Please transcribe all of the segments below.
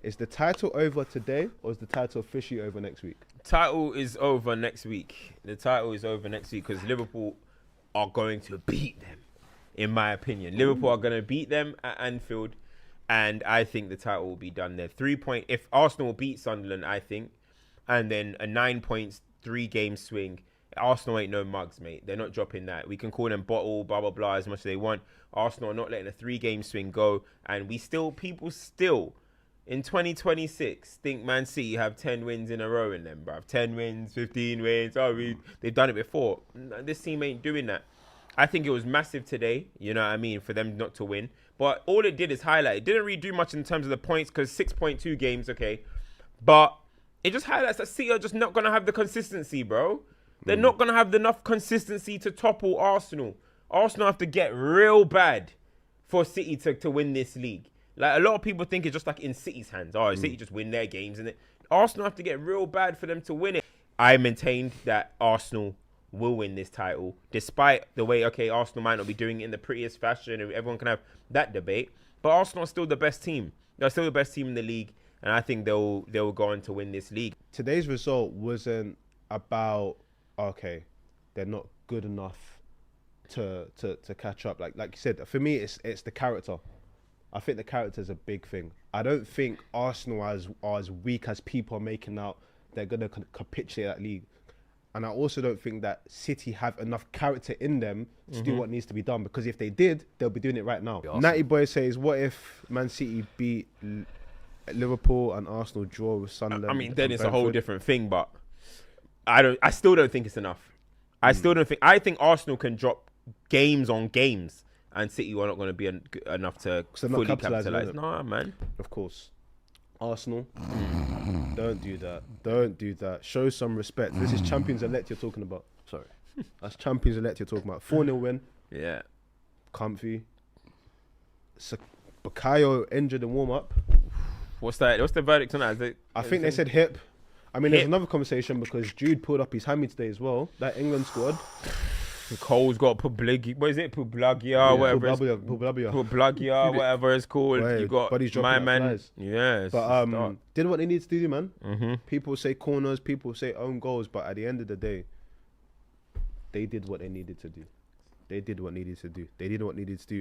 Is the title over today or is the title officially over next week? Title is over next week. The title is over next week because Liverpool are going to beat them, in my opinion. Liverpool are going to beat them at Anfield, and I think the title will be done there. 3 point. If Arsenal beat Sunderland, I think, and then a 9 points, 3 game swing. Arsenal ain't no mugs, mate. They're not dropping that. We can call them bottle, blah, blah, blah, as much as they want. Arsenal are not letting a 3 game swing go, and people still, in 2026, think Man City have 10 wins in a row in them, bruv. 10 wins, 15 wins. They've done it before. This team ain't doing that. I think it was massive today, you know what I mean, for them not to win. But all it did is highlight. It didn't really do much in terms of the points because 6.2 games, okay. But it just highlights that City are just not going to have the consistency, bro. They're not going to have enough consistency to topple Arsenal. Arsenal have to get real bad for City to win this league. Like, a lot of people think it's just like in City's hands. Oh, City just win their games. And Arsenal have to get real bad for them to win it. I maintained that Arsenal will win this title, despite the way, okay, Arsenal might not be doing it in the prettiest fashion, and everyone can have that debate. But Arsenal are still the best team. They're still the best team in the league, and I think they'll go on to win this league. Today's result wasn't about, okay, they're not good enough to catch up. Like you said, for me, it's the character. I think the character is a big thing. I don't think Arsenal are as weak as people are making out. They're going to capitulate that league. And I also don't think that City have enough character in them to do what needs to be done. Because if they did, they'll be doing it right now. Awesome. Natty Boy says, what if Man City beat Liverpool and Arsenal draw with Sunderland? I mean, then it's a whole different thing, but I still don't think it's enough. I think Arsenal can drop games on games and City are not going to be enough to fully capitalise. Nah, man. Of course. Arsenal, don't do that. Don't do that. Show some respect. This is Champions Elect you're talking about. Sorry. That's Champions Elect you're talking about. 4-0 win. Yeah. Comfy. Bukayo injured in warm-up. What's the verdict on that? I think they said hip. I mean, there's another conversation because Jude pulled up his hammy today as well. That England squad. Cole's got Publigia, whatever it's called. Wait, you got my man. Flies. Yes. But did what they need to do, man. People say corners, people say own goals, but at the end of the day, they did what they needed to do. They did what needed to do.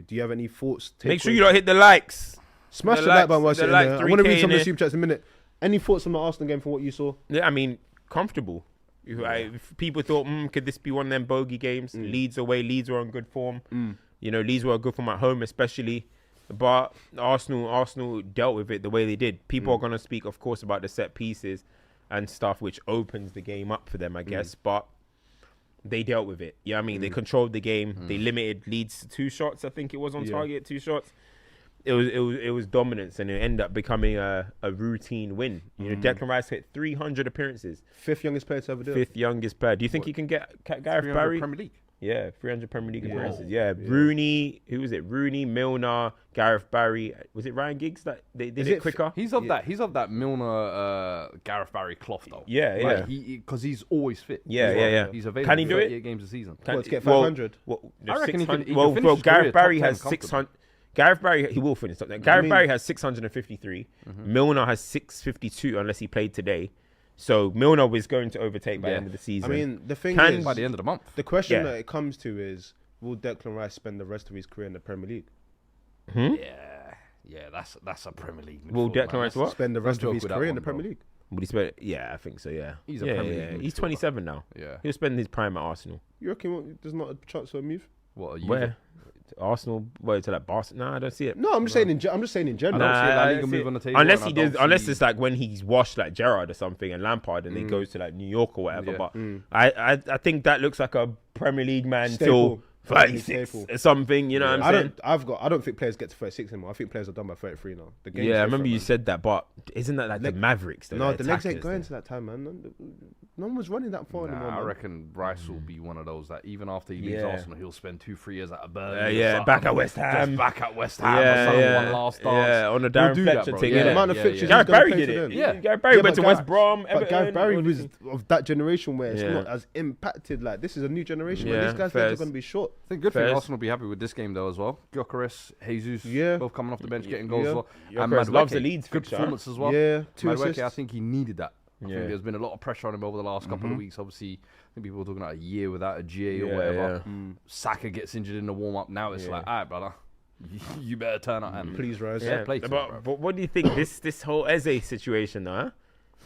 Do you have any thoughts? Make sure you don't hit the likes. Smash the like button while you're in there. I want to read some of the super chats in a minute. Any thoughts on the Arsenal game from what you saw? Yeah, I mean, comfortable. If people thought, could this be one of them bogey games? Leeds away, Leeds were on good form. You know, Leeds were on good form at home, especially. But Arsenal dealt with it the way they did. People are going to speak, of course, about the set pieces and stuff, which opens the game up for them, I guess. But they dealt with it. Yeah, I mean, they controlled the game. They limited Leeds to 2 shots. I think it was on target, 2 shots. It was dominance, and it ended up becoming a routine win. You know, Declan Rice hit 300 appearances. 5th youngest player to ever do it. 5th youngest player. Do you think he can get Gareth Barry? Premier League. Yeah, 300 Premier League appearances. Yeah, Rooney. Who was it? Rooney, Milner, Gareth Barry. Was it Ryan Giggs that they did it quicker? He's of that Milner, Gareth Barry cloth though. Yeah. Because he's always fit. Yeah. He's available. Can he do it? 38 games a season. Let's get 500. I reckon he could. Well, Gareth Barry has 600. Gareth Barry, he will finish top 10. Barry has 653. Milner has 652 unless he played today. So Milner was going to overtake by the end of the season. I mean, the thing is, by the end of the month. The question that it comes to is, will Declan Rice spend the rest of his career in the Premier League? Yeah, that's a Premier League. Will Declan Rice what? Spend the rest of his career in the Premier League? Will he spend? Yeah, I think so. Yeah, he's a Premier League. He's 27 now. Yeah, he'll spend his prime at Arsenal. You reckon there's not a chance for a move? What? Where? Arsenal, to like Barcelona? No, I don't see it. No, I'm just saying in general. I don't see a move on the table. Unless it's like when he's washed like Gerrard or something and Lampard and he goes to like New York or whatever. Yeah. But I think that looks like a Premier League man till 36 or something. You know what I'm saying? I don't think players get to 36 anymore. I think players are done by 33 now. The game's I remember you said that, but isn't that like the Mavericks? No, the legs ain't going to that time, man. No one was running that far anymore. I Man. reckon Rice will be one of those that even after he leaves Yeah. Arsenal, he'll spend 2-3 years at a Burnley. Yeah, back at West Ham. Just back at West Ham or something, one last dance. Yeah, on the He'll Darren do that, Fletcher bro. thing. Yeah, The innit? amount of yeah, fixtures yeah. he's Gareth gonna Barry play did for it. them. Yeah. Gareth Barry Yeah, went but to West Gareth- Brom. But Gareth Everton, Barry all was these- of that generation where it's Yeah. not as impacted. Like this is a new generation. Yeah, Where these guys fairs. are going to be short. I think good thing Fairs. Arsenal will be happy with this game though as well. Gyökeres, Jesus, Yeah. both coming off the bench getting goals Yeah. as well. Gyökeres loves the Leeds good fixture. performance as well. Yeah, 2 Madueke, assists. I think he needed that. I Yeah. think there's been a lot of pressure on him over the last couple of weeks. Obviously, I think people were talking about a year without a GA or whatever. Saka gets injured in the warm up. Now it's like, all right, brother, you better turn up and Please rise. Yeah. play to him, bro. but what do you think this whole Eze situation, though?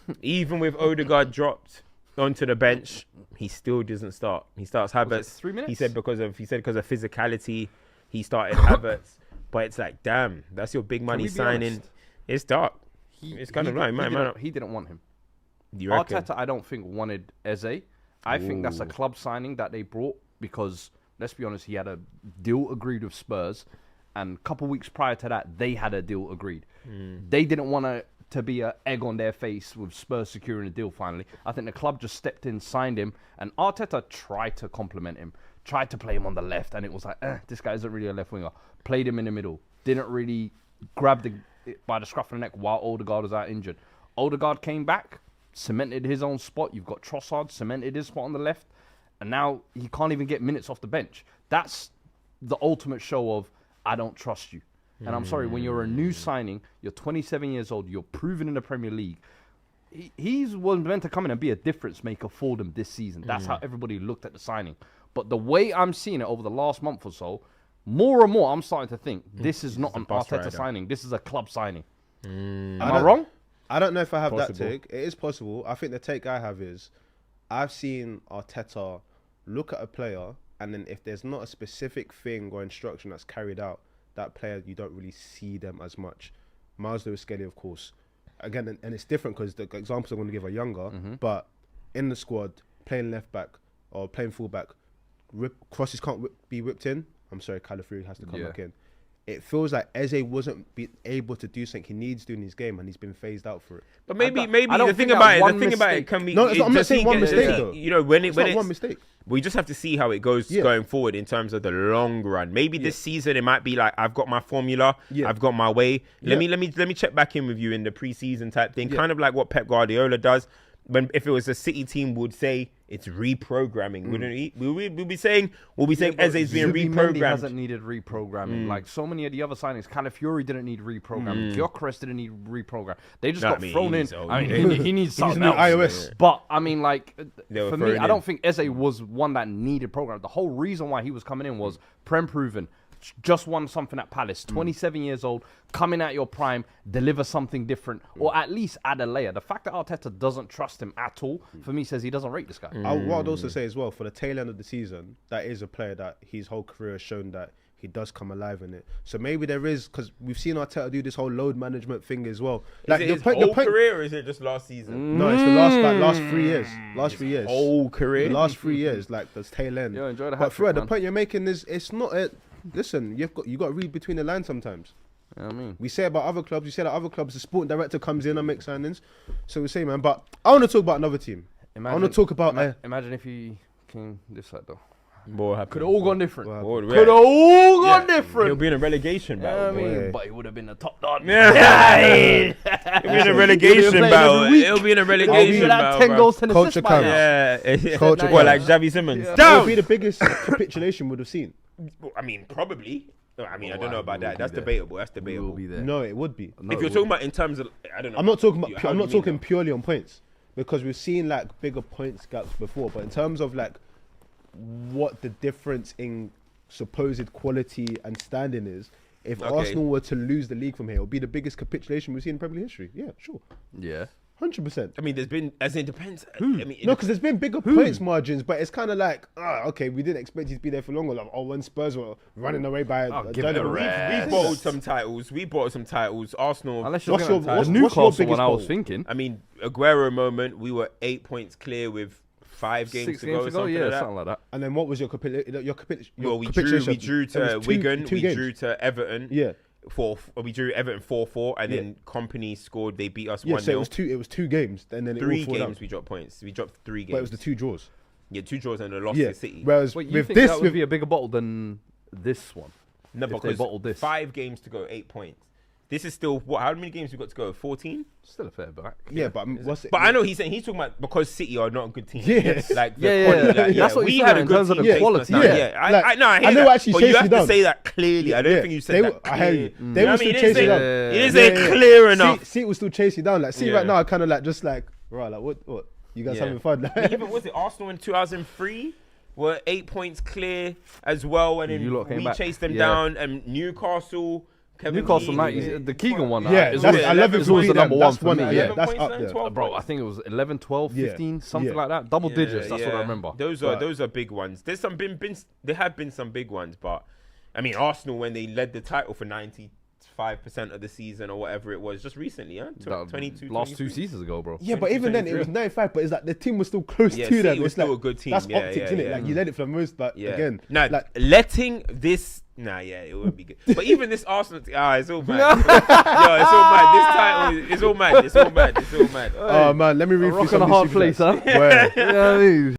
Huh? Even with Odegaard dropped onto the bench, he still doesn't start. He starts Havertz. 3 minutes? He said because of physicality, he started Havertz. But it's like, damn, that's your big money we be signing. honest? It's dark. It's kind of like, man. He didn't want him. You reckon? Arteta, I don't think wanted Eze. I think that's a club signing that they brought because, let's be honest, he had a deal agreed with Spurs, and a couple weeks prior to that, they had a deal agreed. They didn't want to be an egg on their face with Spurs securing a deal finally. I think the club just stepped in, signed him, and Arteta tried to compliment him, tried to play him on the left, and it was like, this guy isn't really a left winger. Played him in the middle, didn't really grab by the scruff of the neck while Odegaard was out injured. Odegaard came back, cemented his own spot. You've got Trossard, cemented his spot on the left, and now he can't even get minutes off the bench. That's the ultimate show of, I don't trust you. And I'm sorry, when you're a new signing, you're 27 years old, you're proven in the Premier League. He was meant to come in and be a difference maker for them this season. That's how everybody looked at the signing. But the way I'm seeing it over the last month or so, more and more I'm starting to think this is not an bus Arteta rider. signing. This is a club signing. Am I I don't- wrong? I don't know if I have that Possible. take. It is possible. I think the take I have is I've seen Arteta look at a player, and then if there's not a specific thing or instruction that's carried out, that player, you don't really see them as much. Miles Lewis Skelly, of course. Again, and it's different because the examples I'm going to give are younger, but in the squad, playing left back or playing full back, crosses can't be whipped in. I'm sorry, Calafuri has to come back in. It feels like Eze wasn't able to do something he needs to in his game, and he's been phased out for it. But maybe I don't the thing think about that it, one the thing about it mistake- can be. No, I'm not does he saying one get- mistake, does he- though. You know, when It's it's not one mistake. we just have to see how it goes going forward in terms of the long run. Maybe this season it might be like, I've got my formula, I've got my way. Let me check back in with you in the preseason type thing, kind of like what Pep Guardiola does. If it was a City team, would say it's reprogramming, wouldn't we? We'll be saying Eze's being Zubimendi hasn't reprogrammed. needed reprogramming. Like so many of the other signings, Calafuri didn't need reprogramming. Gyökeres didn't need reprogramming. They just Nah, got I mean, thrown in. he's old. I mean, he needs something new else. iOS. But I mean, like They were for me, thrown I in. don't think Eze was one that needed program. The whole reason why he was coming in was Prem proven. Just won something at Palace, 27 years old, coming at your prime, deliver something different, or at least add a layer. The fact that Arteta doesn't trust him at all, for me, says he doesn't rate this guy. What I'd also say as well, for the tail end of the season, that is a player that his whole career has shown that he does come alive in it. So maybe there is, because we've seen Arteta do this whole load management thing as well. Is it his whole career or is it just last season? No, it's the last 3 years. Last 3 years. Whole career? The last 3 years, like the tail end. Yo, enjoy the But hat-trick, Fred, the man. point you're making is, it's not a... Listen, you got to read between the lines sometimes. You know what I mean? We say about other clubs, we say that other clubs, the sporting director comes in and makes signings. So we say, man, but I want to talk about another team. I want to talk about... Imagine if he came this side though. What happened? Could have all gone different. What- Could have all gone different. He'll be in a relegation You know battle. what I mean? boy. But he would have been the top dog. He'll be in a relegation playing battle. every week. He'll be in a He relegation would have battle. 10 bro. goals, 10 Culture assists by counts. now. Yeah. Culture What, counts. like Xavi Simmons? It would Down! be the biggest capitulation we'd have seen. I mean, probably. I mean, I don't know we about will that. be That's there. debatable. That's We will debatable. be there. No, it would be. No, If it you're would. talking about in terms of, I don't know. I'm not talking about. How I'm do not you mean talking that? purely on points, because we've seen like bigger points gaps before. But in terms of like what the difference in supposed quality and standing is, if Okay. Arsenal were to lose the league from here, it would be the biggest capitulation we've seen in Premier League history. Yeah, sure, Yeah. 100%. I mean, there's been, as it depends. I mean, No, because there's been bigger points margins, but it's kind of like, okay, we didn't expect you to be there for longer. Like, when Spurs were running away by give it a rest. we bought some titles. We bought some titles. Arsenal. Unless you're What's going your- to what's Newcastle your biggest when I was goal? thinking. I mean, Aguero moment. We were 8 points clear with 5 games 6 to games go. ago, Something yeah, like that. something like that. And then what was your Well, we capitulation? drew It to was Wigan. two We games. drew to Everton. Yeah. We drew Everton 4-4, and then Company scored. They beat us 1-0. So it was two games, and then three it all games down. we dropped points. We dropped 3 games. But it was the 2 draws. Yeah, 2 draws and a loss Yeah. to City. Whereas Wait, you with think this, that would be a bigger bottle than this one? No, if they because bottled this. 5 games to go, 8 points. This is still what? How many games we got to go? 14. Still a fair back. yeah, but what's it? But I know he's talking about because City are not a good team. Yeah. like Yeah, quality, yeah. like, That's what we he's had saying a in good terms of team the chasing us quality. down. Yeah. Yeah, Like, I know. I hear I know that. what actually But chased you you have to down. say that clearly. I don't think you said that. I hear you. clear. They You know will what I mean? still chase you down. It isn't clear enough. See, will still chase you down. Like, see, Yeah. right now, I kind of like just like, right, like what? You guys Yeah. having fun? Even was it Arsenal in 2003 were 8 points clear as well, and You lot then came we back. chased them Yeah. down. And Newcastle, Newcastle United, the Keegan one. Yeah, is that's, always- I love it is for always me. the number one That's for one. me. Yeah, 11 that's points up then, there. 12 Bro, I think it was 11, 12, Yeah. 15, something Yeah. like that. Double digits. That's what I remember. Those are big ones. There's some there have been some big ones, but I mean Arsenal when they led the title for 95% of the season or whatever it was just recently, huh? That 22 last 2 23. seasons ago, bro. Yeah, but even then it was 95. But it's like the team was still close Yeah, to City them. was It's still like, a good team. That's Yeah, optics, yeah, isn't it? yeah. Like you led it for the most, but Yeah. again, Now like letting this, it wouldn't be good. But even this Arsenal, it's all mad. Yo, it's all mad. This title, it's all mad. It's all mad. It's all mad. oh man, let me read A through rock some and a of hard these place, super huh? chats. Where You know what I mean?